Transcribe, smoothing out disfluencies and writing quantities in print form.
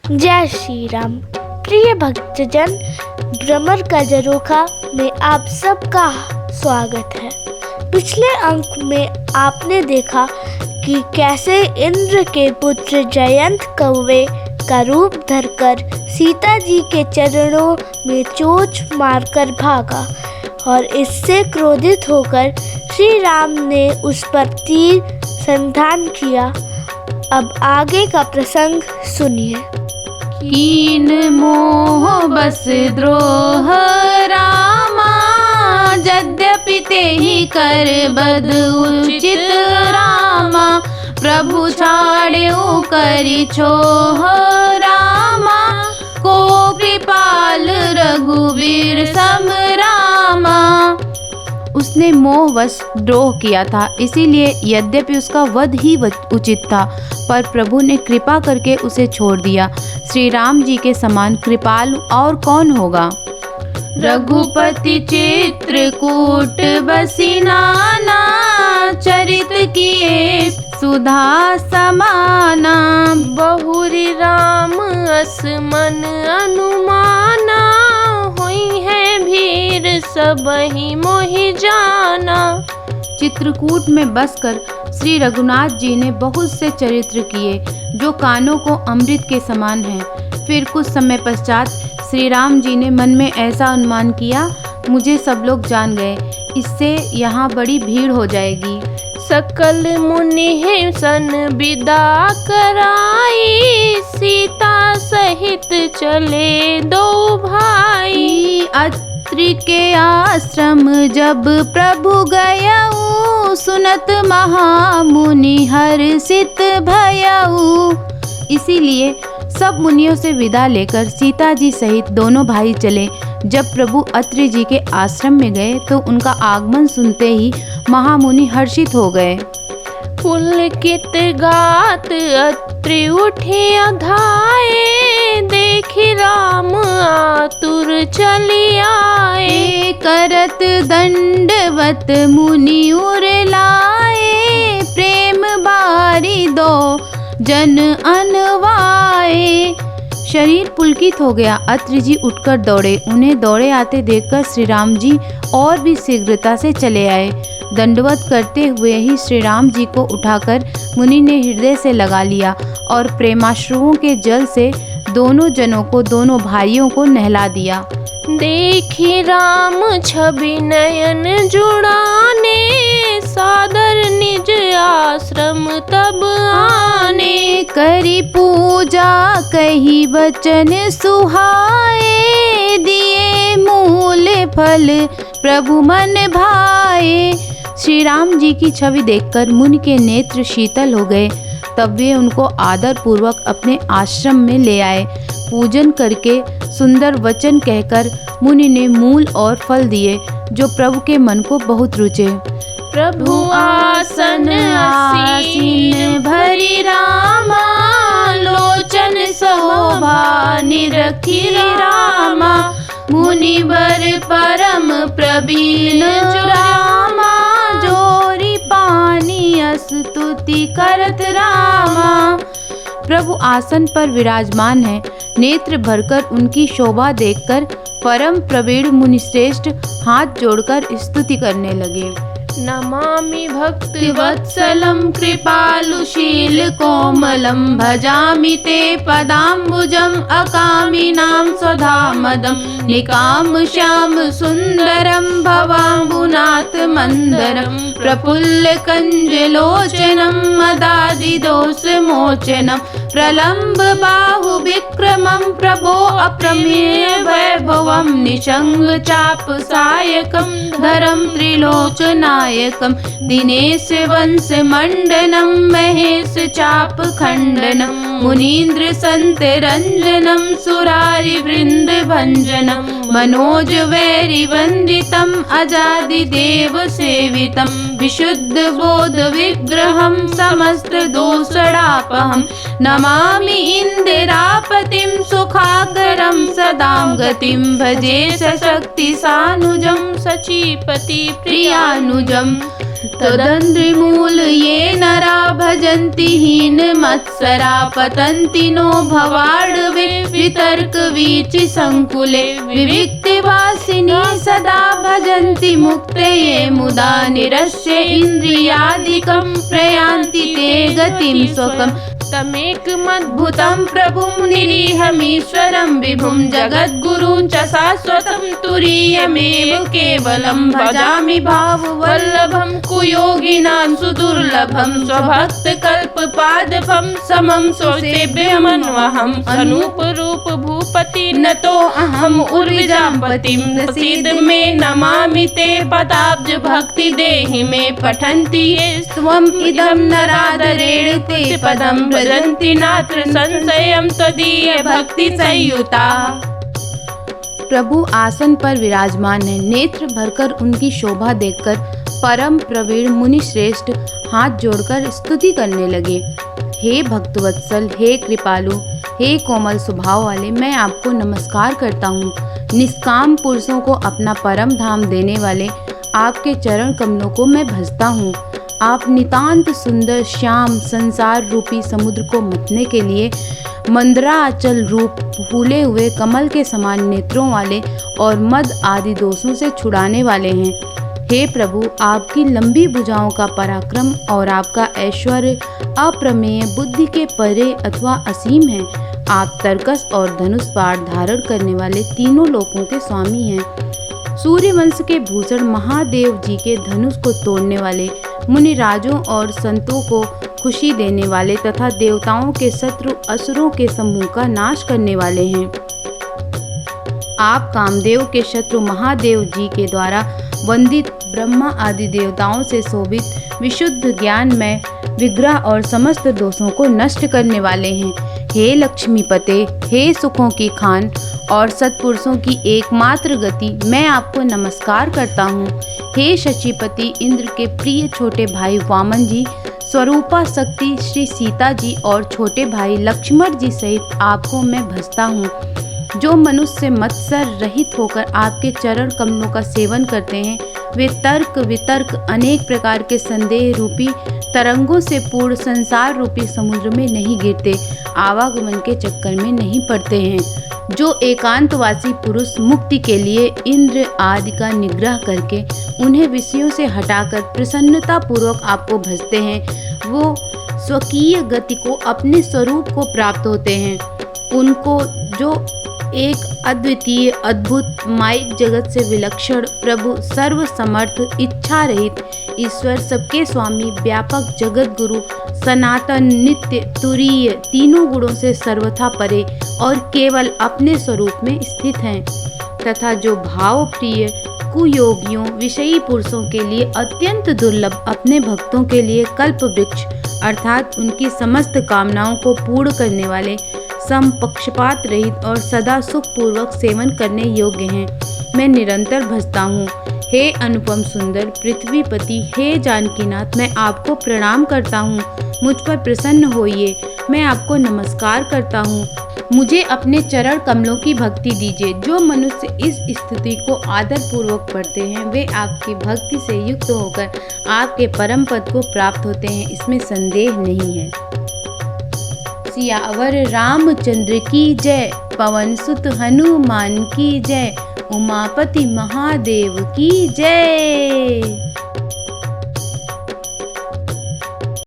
जय श्री राम। प्रिय भक्तजन, भ्रमर का झरोखा में आप सबका स्वागत है। पिछले अंक में आपने देखा कि कैसे इंद्र के पुत्र जयंत कौवे का रूप धरकर सीता जी के चरणों में चोंच मारकर भागा और इससे क्रोधित होकर श्री राम ने उस पर तीर संधान किया। अब आगे का प्रसंग सुनिए। कीन मोह बस द्रोह रामा, यद्यपि तेहि कर बद उचित रामा। प्रभु छाड़्यो करि छोह रामा, को कृपाल रघुवीर सम रामा। उसने मोहवश द्रोह किया था, इसीलिए यद्यपि उसका वध ही उचित था, पर प्रभु ने कृपा करके उसे छोड़ दिया। श्री राम जी के समान कृपालु और कौन होगा। रघुपति चित्रकूट बसी नाना, चरित किए सुधा समाना। बहुरी राम अस मन अनुमाना, हुई है भीर सबहि मोहि जाना। चित्रकूट में बसकर श्री रघुनाथ जी ने बहुत से चरित्र किए जो कानों को अमृत के समान हैं। फिर कुछ समय पश्चात श्री राम जी ने मन में ऐसा अनुमान किया, मुझे सब लोग जान गए, इससे यहाँ बड़ी भीड़ हो जाएगी। सकल मुनि सन विदा कराई, सीता सहित चले दो भाई। अत्रि के आश्रम जब प्रभु गयऊ, सुनत महामुनि हर्षित भयऊ। इसीलिए सब मुनियों से विदा लेकर सीता जी सहित दोनों भाई चले। जब प्रभु अत्रि जी के आश्रम में गए तो उनका आगमन सुनते ही महामुनि हर्षित हो गए। पुलकित गात अत्रि उठे अधाए, देखि राम आतुर चली आए। करत दंडवत मुनि उर लाए, प्रेम बारी दो जन अनवाए। शरीर पुलकित हो गया। अत्रि जी उठकर दौड़े। उन्हें दौड़े आते देखकर श्री राम जी और भी शीघ्रता से चले आए। दंडवत करते हुए ही श्री राम जी को उठाकर मुनि ने हृदय से लगा लिया और प्रेमाश्रुओं के जल से दोनों जनों को, दोनों भाइयों को नहला दिया। देखी राम छवि नयन जुड़ाने, सादर निज आश्रम तब आने। करी पूजा कही वचन सुहाए, दिए मूल फल प्रभु मन भाए। श्री राम जी की छवि देखकर मुनि के नेत्र शीतल हो गए। तब वे उनको आदर पूर्वक अपने आश्रम में ले आए। पूजन करके सुंदर वचन कहकर मुनि ने मूल और फल दिए जो प्रभु के मन को बहुत रुचे। प्रभु आसन आसीन भरी रामा, लोचन शोभा निरखी रामा। मुनि बर परम प्रवीण रामा, जोरी पानी स्तुति करत रामा। प्रभु आसन पर विराजमान है। नेत्र भरकर उनकी शोभा देखकर परम प्रवीण मुनिश्रेष्ठ हाथ जोड़कर स्तुति करने लगे। नमामि भक्ति वत्सलं कृपालुशील कोमलं, भजामि ते पदाम्बुजं अकामिनां स्वधामदं। निकाम श्याम सुंदरं भवाम्बुनाथ मंदरं, प्रफुल्ल कंजलोचनं मदादि दोष मोचनं। प्रलम्ब बाहु विक्रमं प्रभो अप्रमेय वैभवं, निशंग चाप सायकं धरं त्रिलोचनायकं। दिनेश वंश मंडनं महेश चाप खंडनं, मुनीन्द्र संत रंजनं सुरारि वृंद भंजनं। मनोज वैरि वंदितं अजादि देव सेवितं, विशुद्ध बोध विग्रहं समस्त दोषापहं। नमामि इंदिरापतिं सुखागरं सदां गतिं, भजे सशक्ति सानुजं सचीपति प्रियानुजं। तदंद्रिमूल ये नरा भजन्ति हीन मत्सरा, पतन्ति नो भवार्णवे त्रितर्क वीचि संकुले विविक्तिवासिनी सदा भजन्ति मुक्ते ये मुदा निरस्य इन्द्रियादिकं प्रयान्ति ते गतिं स्वकम् तमेकमद्भुतं प्रभुं निरीहमीश्वरं विभुं जगद्गुरुं च शाश्वतं तुरीयमेव केवलं भजामि भाववल्लभं कुयोगिनां सुदुर्लभं स्वभक्तकल्पपादपं समं सोऽसेव्यमन्वहम् अनूपरूप भूपति नतो अहम् उर्विजापतिं प्रसीद मे नमामि ते पदाब्ज भक्ति देहि मे पठन्ति ये त्वम् इदं नरादरेण ते पदं भजन्ति नात्र संशयं त्वदीय भक्ति संयुता। प्रभु आसन पर विराजमान है। नेत्र भरकर उनकी शोभा देखकर परम प्रवीण मुनि श्रेष्ठ हाथ जोड़कर स्तुति करने लगे। हे भक्तवत्सल, हे कृपालु, हे कोमल स्वभाव वाले, मैं आपको नमस्कार करता हूँ। निष्काम पुरुषों को अपना परम धाम देने वाले आपके चरण कमलों को मैं भजता हूँ। आप नितांत सुंदर श्याम संसार रूपी समुद्र को मथने के लिए मंदराचल रूप फूले हुए कमल के समान नेत्रों वाले और मद आदि दोषों से छुड़ाने वाले हैं। हे प्रभु, आपकी लंबी भुजाओं का पराक्रम और आपका ऐश्वर्य अप्रमेय, बुद्धि के परे अथवा असीम है। आप तर्कस और धनुष बाण धारण करने वाले तीनों लोकों के स्वामी हैं। सूर्यवंश के भूषण महादेव जी के धनुष को तोड़ने वाले, मुनिराजों और संतों को खुशी देने वाले तथा देवताओं के शत्रु असुरों के समूह का नाश करने वाले हैं। आप कामदेव के शत्रु महादेव जी के द्वारा वंदित ब्रह्मा आदि देवताओं से शोभित विशुद्ध ज्ञानमय विग्रह और समस्त दोषों को नष्ट करने वाले हैं। हे लक्ष्मीपते, हे सुखों की खान और सत्पुरुषों की एकमात्र गति, मैं आपको नमस्कार करता हूँ। हे शचीपति, इंद्र के प्रिय छोटे भाई वामन जी, स्वरूपा शक्ति श्री सीता जी और छोटे भाई लक्ष्मण जी सहित आपको मैं भजता हूँ। जो मनुष्य मत्सर रहित होकर आपके चरण कमलों का सेवन करते हैं, वे तर्क वितर्क अनेक प्रकार के संदेह रूपी तरंगों से पूर्ण संसार रूपी समुद्र में नहीं गिरते, आवागमन के चक्कर में नहीं पड़ते हैं। जो एकांतवासी पुरुष मुक्ति के लिए इंद्र आदि का निग्रह करके उन्हें विषयों से हटाकर प्रसन्नता पूर्वक आपको भजते हैं, वो स्वकीय गति को अपने स्वरूप को प्राप्त होते हैं। उनको जो एक अद्वितीय अद्भुत माइक जगत से विलक्षण प्रभु सर्व समर्थ इच्छा रहित ईश्वर सबके स्वामी व्यापक जगत गुरु सनातन नित्य तुरीय तीनों गुणों से सर्वथा परे और केवल अपने स्वरूप में स्थित हैं तथा जो भाव प्रिय कुयोगियों विषयी पुरुषों के लिए अत्यंत दुर्लभ अपने भक्तों के लिए कल्प वृक्ष अर्थात उनकी समस्त कामनाओं को पूर्ण करने वाले सम पक्षपात रहित और सदा सुख पूर्वक सेवन करने योग्य हैं, मैं निरंतर भजता हूँ। हे अनुपम सुंदर पृथ्वीपति, हे जानकीनाथ, मैं आपको प्रणाम करता हूँ। मुझ पर प्रसन्न होइए, मैं आपको नमस्कार करता हूँ। मुझे अपने चरण कमलों की भक्ति दीजिए। जो मनुष्य इस स्तुति को आदर पूर्वक पढ़ते हैं, वे आपकी भक्ति से युक्त होकर आपके परम पद को प्राप्त होते हैं, इसमें संदेह नहीं है। सियावर रामचंद्र की जय, पवन सुत हनुमान की जय, उमापति महादेव की जय।